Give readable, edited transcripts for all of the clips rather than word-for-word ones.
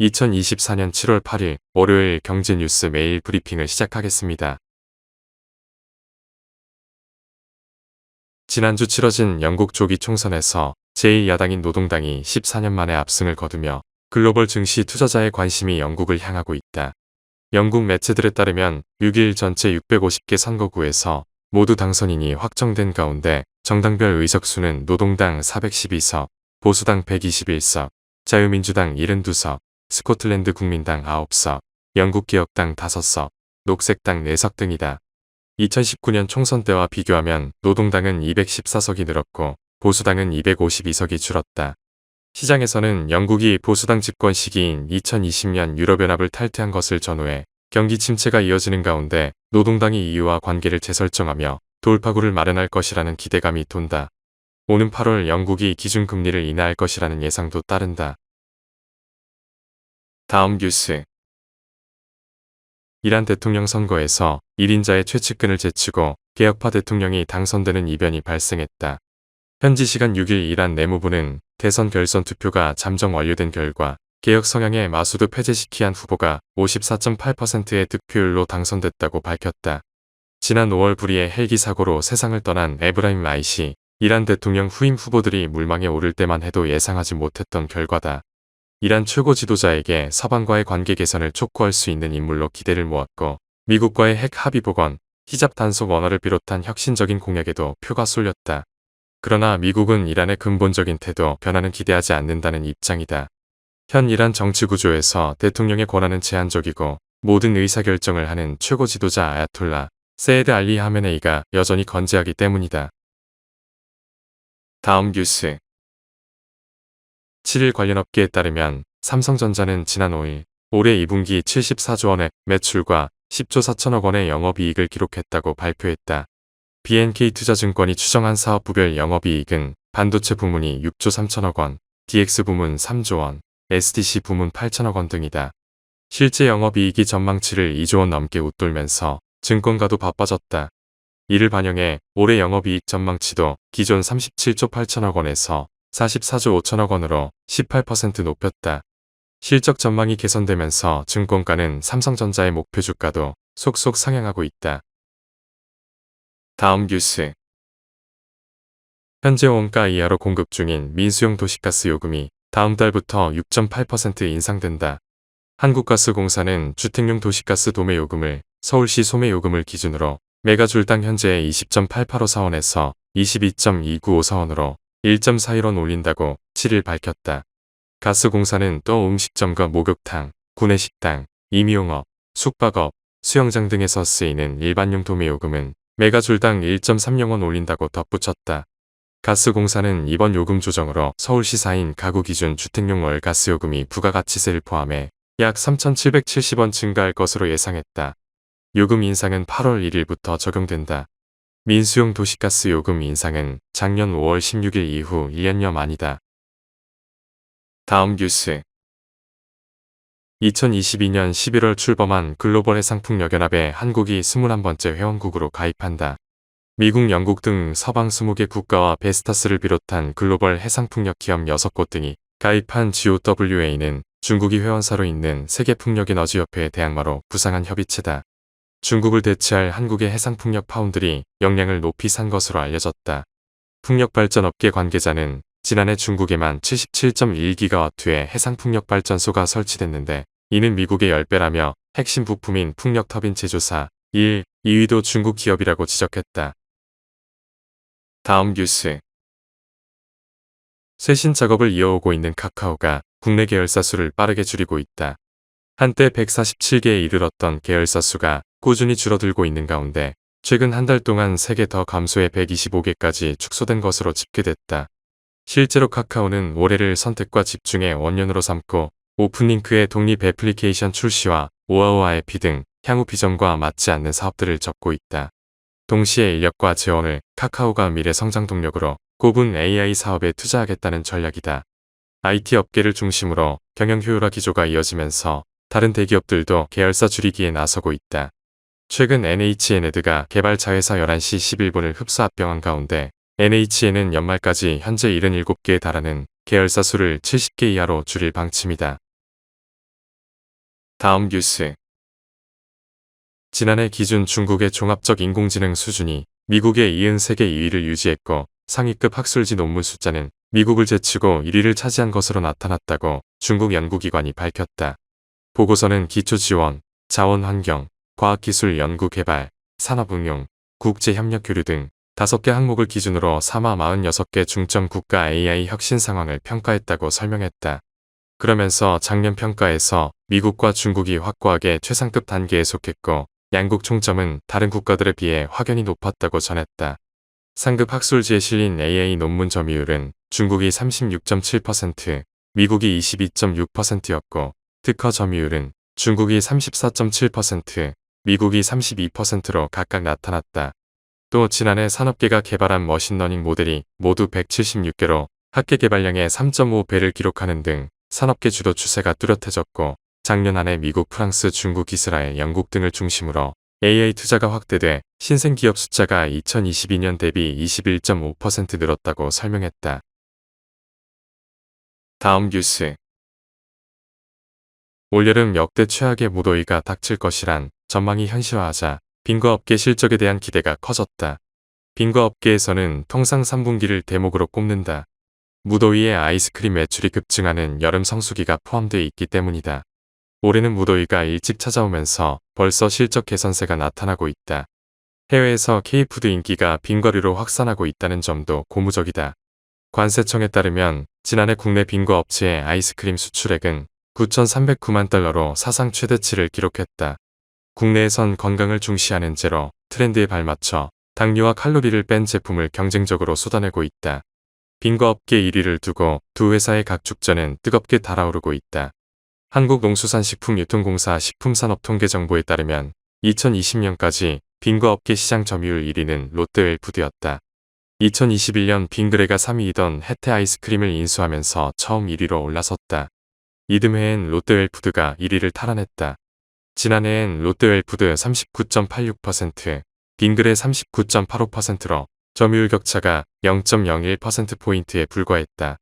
2024년 7월 8일 월요일 경제뉴스 메일 브리핑을 시작하겠습니다. 지난주 치러진 영국 조기 총선에서 제1야당인 노동당이 14년 만에 압승을 거두며 글로벌 증시 투자자의 관심이 영국을 향하고 있다. 영국 매체들에 따르면 6일 전체 650개 선거구에서 모두 당선인이 확정된 가운데 정당별 의석수는 노동당 412석, 보수당 121석, 자유민주당 72석, 스코틀랜드 국민당 9석, 영국개혁당 5석, 녹색당 4석 등이다. 2019년 총선 때와 비교하면 노동당은 214석이 늘었고 보수당은 252석이 줄었다. 시장에서는 영국이 보수당 집권 시기인 2020년 유럽연합을 탈퇴한 것을 전후해 경기 침체가 이어지는 가운데 노동당이 EU와 관계를 재설정하며 돌파구를 마련할 것이라는 기대감이 돈다. 오는 8월 영국이 기준금리를 인하할 것이라는 예상도 따른다. 다음 뉴스. 이란 대통령 선거에서 1인자의 최측근을 제치고 개혁파 대통령이 당선되는 이변이 발생했다. 현지 시간 6일 이란 내무부는 대선 결선 투표가 잠정 완료된 결과 개혁 성향의 마수드 페제시키안 후보가 54.8%의 득표율로 당선됐다고 밝혔다. 지난 5월 불의의 헬기 사고로 세상을 떠난 에브라임 라이시, 이란 대통령 후임 후보들이 물망에 오를 때만 해도 예상하지 못했던 결과다. 이란 최고 지도자에게 서방과의 관계 개선을 촉구할 수 있는 인물로 기대를 모았고 미국과의 핵 합의 복원, 히잡 단속 완화를 비롯한 혁신적인 공약에도 표가 쏠렸다. 그러나 미국은 이란의 근본적인 태도 변화는 기대하지 않는다는 입장이다. 현 이란 정치 구조에서 대통령의 권한은 제한적이고 모든 의사결정을 하는 최고 지도자 아야톨라 세이드 알리 하메네이가 여전히 건재하기 때문이다. 다음 뉴스. 7일 관련 업계에 따르면 삼성전자는 지난 5일 올해 2분기 74조 원의 매출과 10조 4천억 원의 영업이익을 기록했다고 발표했다. BNK투자증권이 추정한 사업부별 영업이익은 반도체 부문이 6조 3천억 원, DX 부문 3조 원, SDC 부문 8천억 원 등이다. 실제 영업이익이 전망치를 2조 원 넘게 웃돌면서 증권가도 바빠졌다. 이를 반영해 올해 영업이익 전망치도 기존 37조 8천억 원에서 44조 5천억 원으로 18% 높였다. 실적 전망이 개선되면서 증권가는 삼성전자의 목표 주가도 속속 상향하고 있다. 다음 뉴스. 현재 원가 이하로 공급 중인 민수용 도시가스 요금이 다음 달부터 6.8% 인상된다. 한국가스공사는 주택용 도시가스 도매 요금을 서울시 소매 요금을 기준으로 메가줄당 현재 20.885사원에서 22.295사원으로 1.41원 올린다고 7일 밝혔다. 가스공사는 또 음식점과 목욕탕, 구내식당, 임용업, 숙박업, 수영장 등에서 쓰이는 일반용 도매요금은 메가줄당 1.30원 올린다고 덧붙였다. 가스공사는 이번 요금 조정으로 서울시사인 가구 기준 주택용 월 가스요금이 부가가치세를 포함해 약 3,770원 증가할 것으로 예상했다. 요금 인상은 8월 1일부터 적용된다. 민수용 도시가스 요금 인상은 작년 5월 16일 이후 1년여 만이다. 다음 뉴스. 2022년 11월 출범한 글로벌 해상풍력연합에 한국이 21번째 회원국으로 가입한다. 미국, 영국 등 서방 20개 국가와 베스타스를 비롯한 글로벌 해상풍력 기업 6곳 등이 가입한 GOWA는 중국이 회원사로 있는 세계풍력에너지협회의 대항마로 부상한 협의체다. 중국을 대체할 한국의 해상풍력 파운들이 역량을 높이 산 것으로 알려졌다. 풍력발전업계 관계자는 지난해 중국에만 77.1기가와트의 해상풍력발전소가 설치됐는데 이는 미국의 10배라며 핵심 부품인 풍력터빈 제조사 1, 2위도 중국 기업이라고 지적했다. 다음 뉴스. 쇄신 작업을 이어오고 있는 카카오가 국내 계열사 수를 빠르게 줄이고 있다. 한때 147개에 이르렀던 계열사 수가 꾸준히 줄어들고 있는 가운데 최근 한 달 동안 3개 더 감소해 125개까지 축소된 것으로 집계됐다. 실제로 카카오는 올해를 선택과 집중의 원년으로 삼고 오픈링크의 독립 애플리케이션 출시와 오아오아 에피 등 향후 비전과 맞지 않는 사업들을 접고 있다. 동시에 인력과 재원을 카카오가 미래 성장 동력으로 꼽은 AI 사업에 투자하겠다는 전략이다. IT 업계를 중심으로 경영 효율화 기조가 이어지면서 다른 대기업들도 계열사 줄이기에 나서고 있다. 최근 NHN에드가 개발 자회사 11시 11분을 흡수 합병한 가운데 NHN은 연말까지 현재 77개에 달하는 계열사 수를 70개 이하로 줄일 방침이다. 다음 뉴스. 지난해 기준 중국의 종합적 인공지능 수준이 미국에 이은 세계 2위를 유지했고 상위급 학술지 논문 숫자는 미국을 제치고 1위를 차지한 것으로 나타났다고 중국 연구기관이 밝혔다. 보고서는 기초지원, 자원환경, 과학기술 연구개발, 산업응용, 국제협력교류 등 5개 항목을 기준으로 46개 중점 국가 AI 혁신 상황을 평가했다고 설명했다. 그러면서 작년 평가에서 미국과 중국이 확고하게 최상급 단계에 속했고 양국 총점은 다른 국가들에 비해 확연히 높았다고 전했다. 상급 학술지에 실린 AI 논문 점유율은 중국이 36.7%, 미국이 22.6%였고 특허 점유율은 중국이 34.7%, 미국이 32%로 각각 나타났다. 또 지난해 산업계가 개발한 머신러닝 모델이 모두 176개로 학계 개발량의 3.5배를 기록하는 등 산업계 주도 추세가 뚜렷해졌고 작년 한 해 미국, 프랑스, 중국, 이스라엘, 영국 등을 중심으로 AI 투자가 확대돼 신생 기업 숫자가 2022년 대비 21.5% 늘었다고 설명했다. 다음 뉴스. 올여름 역대 최악의 무더위가 닥칠 것이란 전망이 현실화하자 빙과업계 실적에 대한 기대가 커졌다. 빙과업계에서는 통상 3분기를 대목으로 꼽는다. 무더위에 아이스크림 매출이 급증하는 여름 성수기가 포함되어 있기 때문이다. 올해는 무더위가 일찍 찾아오면서 벌써 실적 개선세가 나타나고 있다. 해외에서 K푸드 인기가 빙과류로 확산하고 있다는 점도 고무적이다. 관세청에 따르면 지난해 국내 빙과업체의 아이스크림 수출액은 9,309만 달러로 사상 최대치를 기록했다. 국내에선 건강을 중시하는 제로 트렌드에 발맞춰 당류와 칼로리를 뺀 제품을 경쟁적으로 쏟아내고 있다. 빙과업계 1위를 두고 두 회사의 각축전은 뜨겁게 달아오르고 있다. 한국농수산식품유통공사 식품산업통계정보에 따르면 2020년까지 빙과업계 시장 점유율 1위는 롯데웰푸드였다. 2021년 빙그레가 3위이던 혜태 아이스크림을 인수하면서 처음 1위로 올라섰다. 이듬해엔 롯데웰푸드가 1위를 탈환했다. 지난해엔 롯데웰푸드 39.86%, 빙그레 39.85%로 점유율 격차가 0.01%포인트에 불과했다.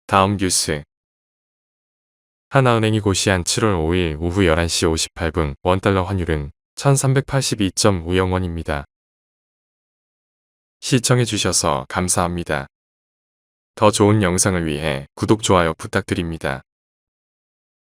다음 뉴스. 하나은행이 고시한 7월 5일 오후 11시 58분 원달러 환율은 1382.50원입니다. 시청해주셔서 감사합니다. 더 좋은 영상을 위해 구독, 좋아요 부탁드립니다.